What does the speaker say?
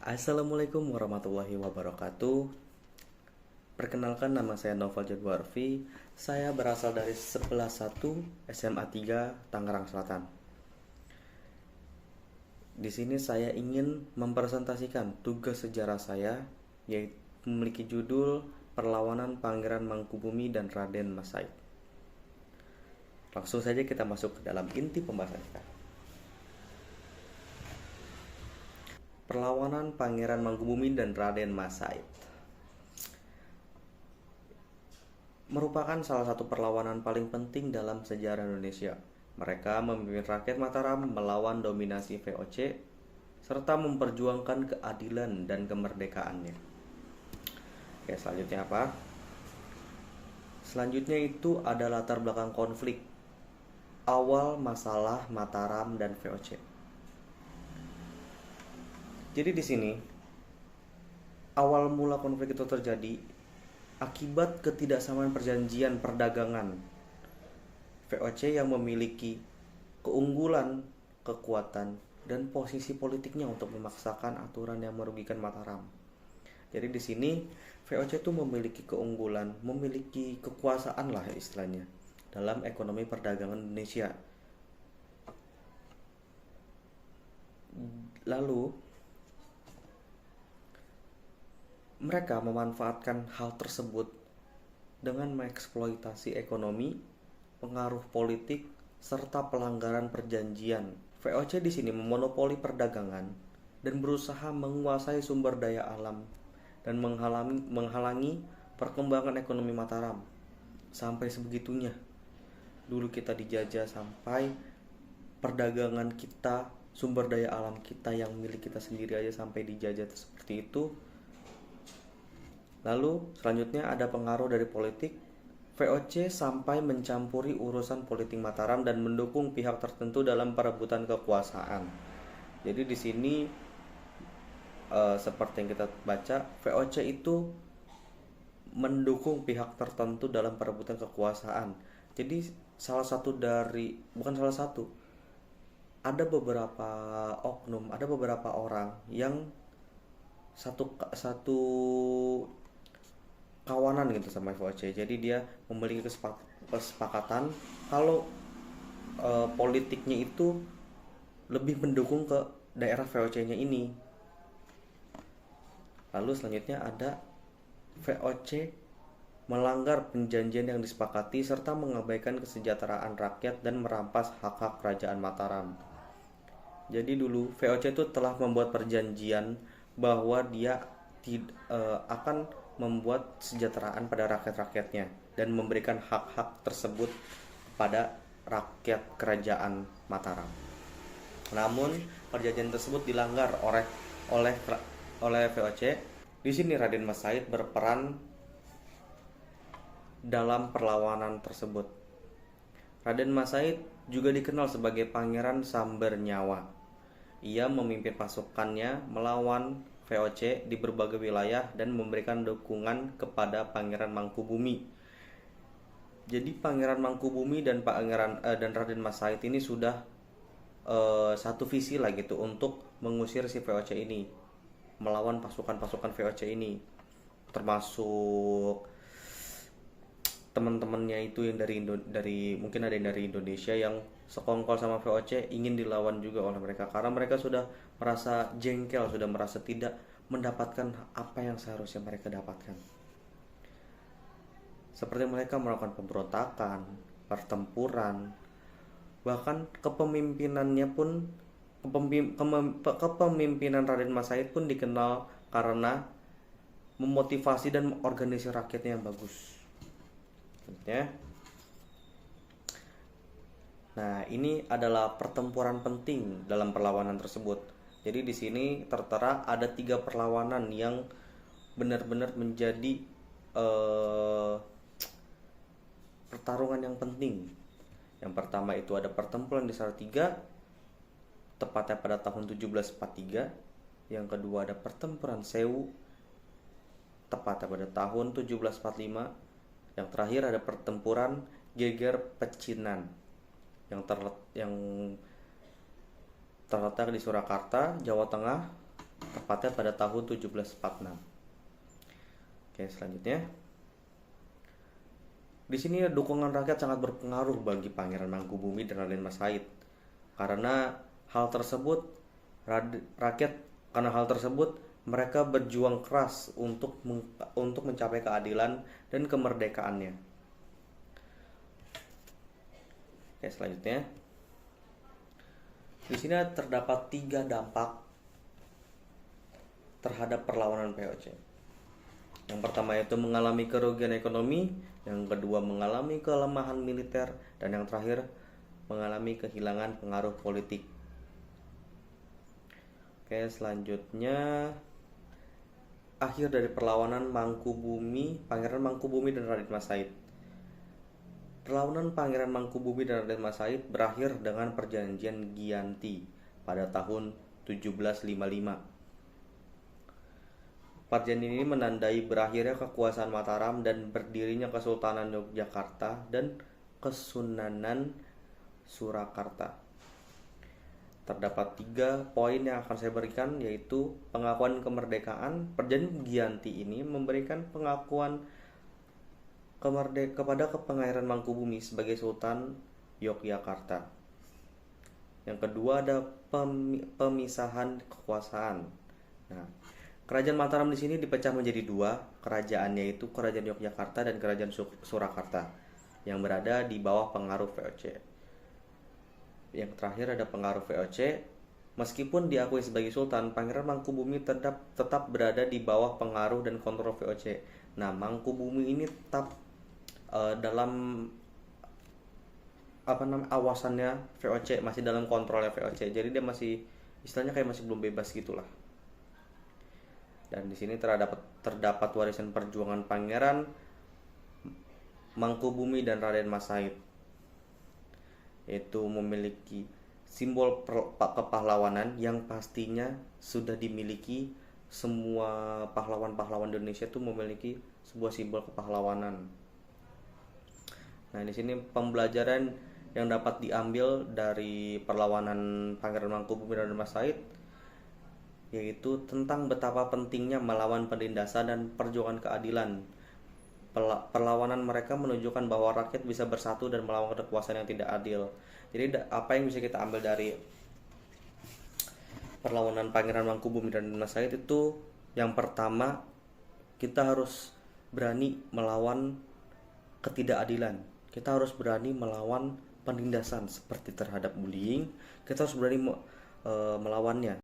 Assalamualaikum warahmatullahi wabarakatuh. Perkenalkan, nama saya Noval Jadwarfi. Saya berasal dari 11.1 SMA 3 Tangerang Selatan. Di sini saya ingin mempresentasikan tugas sejarah saya, yaitu memiliki judul Perlawanan Pangeran Mangkubumi dan Raden Mas Said. Langsung saja kita masuk ke dalam inti pembahasan kita. Perlawanan Pangeran Mangkubumi dan Raden Mas Said merupakan salah satu perlawanan paling penting dalam sejarah Indonesia. Mereka memimpin rakyat Mataram melawan dominasi VOC serta memperjuangkan keadilan dan kemerdekaannya. Oke, selanjutnya apa? Selanjutnya itu ada latar belakang konflik awal masalah Mataram dan VOC. Jadi di sini awal mula konflik itu terjadi akibat ketidaksamaan perjanjian perdagangan VOC yang memiliki keunggulan, kekuatan, dan posisi politiknya untuk memaksakan aturan yang merugikan Mataram. Jadi di sini VOC itu memiliki keunggulan, memiliki kekuasaan lah istilahnya dalam ekonomi perdagangan Indonesia. Lalu mereka memanfaatkan hal tersebut dengan mengeksploitasi ekonomi, pengaruh politik, serta pelanggaran perjanjian. VOC di sini memonopoli perdagangan dan berusaha menguasai sumber daya alam dan menghalangi perkembangan ekonomi Mataram. Sampai sebegitunya. Dulu kita dijajah sampai perdagangan kita, sumber daya alam kita yang milik kita sendiri aja sampai dijajah seperti itu. Lalu selanjutnya ada pengaruh dari politik. VOC sampai mencampuri urusan politik Mataram dan mendukung pihak tertentu dalam perebutan kekuasaan. Jadi di sini seperti yang kita baca, VOC itu mendukung pihak tertentu dalam perebutan kekuasaan. Jadi ada beberapa oknum, ada beberapa orang yang satu kawanan gitu sama VOC. Jadi dia memiliki kesepakatan kalau politiknya itu lebih mendukung ke daerah VOC-nya ini. Lalu selanjutnya ada VOC melanggar perjanjian yang disepakati serta mengabaikan kesejahteraan rakyat dan merampas hak-hak kerajaan Mataram. Jadi dulu VOC itu telah membuat perjanjian bahwa dia akan membuat kesejahteraan pada rakyat-rakyatnya dan memberikan hak-hak tersebut pada rakyat kerajaan Mataram. Namun perjanjian tersebut dilanggar oleh VOC. Di sini Raden Mas Said berperan dalam perlawanan tersebut. Raden Mas Said juga dikenal sebagai Pangeran Samber Nyawa. Ia memimpin pasukannya melawan VOC di berbagai wilayah dan memberikan dukungan kepada Pangeran Mangkubumi. Jadi Pangeran Mangkubumi dan Raden Mas Said ini sudah satu visi lah gitu untuk mengusir si VOC ini, melawan pasukan-pasukan VOC ini, termasuk teman-temannya itu yang dari mungkin ada yang dari Indonesia yang sekongkol sama VOC ingin dilawan juga oleh mereka karena mereka sudah merasa jengkel, sudah merasa tidak mendapatkan apa yang seharusnya mereka dapatkan. Seperti mereka melakukan pemberontakan, pertempuran, bahkan kepemimpinan Raden Mas Said pun dikenal karena memotivasi dan organisasi rakyatnya yang bagus. Nah, ini adalah pertempuran penting dalam perlawanan tersebut. Jadi di sini tertera ada 3 perlawanan yang benar-benar menjadi pertarungan yang penting. Yang pertama itu ada pertempuran di Salatiga, tepatnya pada tahun 1743. Yang kedua ada pertempuran Sewu, tepatnya pada tahun 1745. Yang terakhir ada pertempuran Geger Pecinan yang terletak di Surakarta, Jawa Tengah tepatnya pada tahun 1746. Oke, selanjutnya. Di sini dukungan rakyat sangat berpengaruh bagi Pangeran Mangkubumi dan Raden Mas Said. Karena hal tersebut rakyat karena hal tersebut mereka berjuang keras untuk mencapai keadilan dan kemerdekaannya. Oke, selanjutnya. Di sini terdapat 3 dampak terhadap perlawanan VOC. Yang pertama yaitu mengalami kerugian ekonomi, yang kedua mengalami kelemahan militer, dan yang terakhir mengalami kehilangan pengaruh politik. Oke, selanjutnya akhir dari perlawanan Pangeran Mangkubumi dan Raden Mas Said. Perlawanan Pangeran Mangkubumi dan Raden Mas Said berakhir dengan Perjanjian Giyanti pada tahun 1755. Perjanjian ini menandai berakhirnya kekuasaan Mataram dan berdirinya Kesultanan Yogyakarta dan Kesunanan Surakarta. Terdapat 3 poin yang akan saya berikan, yaitu pengakuan kemerdekaan. Perjanjian Giyanti ini memberikan pengakuan kepada Pangeran Mangkubumi sebagai Sultan Yogyakarta. Yang kedua ada pemisahan kekuasaan. Nah, Kerajaan Mataram di sini dipecah menjadi 2 kerajaan, yaitu Kerajaan Yogyakarta dan Kerajaan Surakarta yang berada di bawah pengaruh VOC. Yang terakhir ada pengaruh VOC. Meskipun diakui sebagai sultan, Pangeran Mangkubumi tetap berada di bawah pengaruh dan kontrol VOC. Nah, Mangkubumi ini tetap dalam awasannya VOC, masih dalam kontrolnya VOC. Jadi dia masih istilahnya kayak masih belum bebas gitulah. Dan di sini terdapat warisan perjuangan Pangeran Mangkubumi dan Raden Mas Said, yaitu memiliki simbol kepahlawanan yang pastinya sudah dimiliki semua pahlawan-pahlawan Indonesia itu memiliki sebuah simbol kepahlawanan. Nah, di sini pembelajaran yang dapat diambil dari perlawanan Pangeran Mangkubumi dan Raden Mas Said yaitu tentang betapa pentingnya melawan penindasan dan perjuangan keadilan. Perlawanan mereka menunjukkan bahwa rakyat bisa bersatu dan melawan kekuasaan yang tidak adil. Jadi apa yang bisa kita ambil dari perlawanan Pangeran Mangkubumi dan Mas Said itu, yang pertama, kita harus berani melawan ketidakadilan. Kita harus berani melawan penindasan seperti terhadap bullying. Kita harus berani melawannya.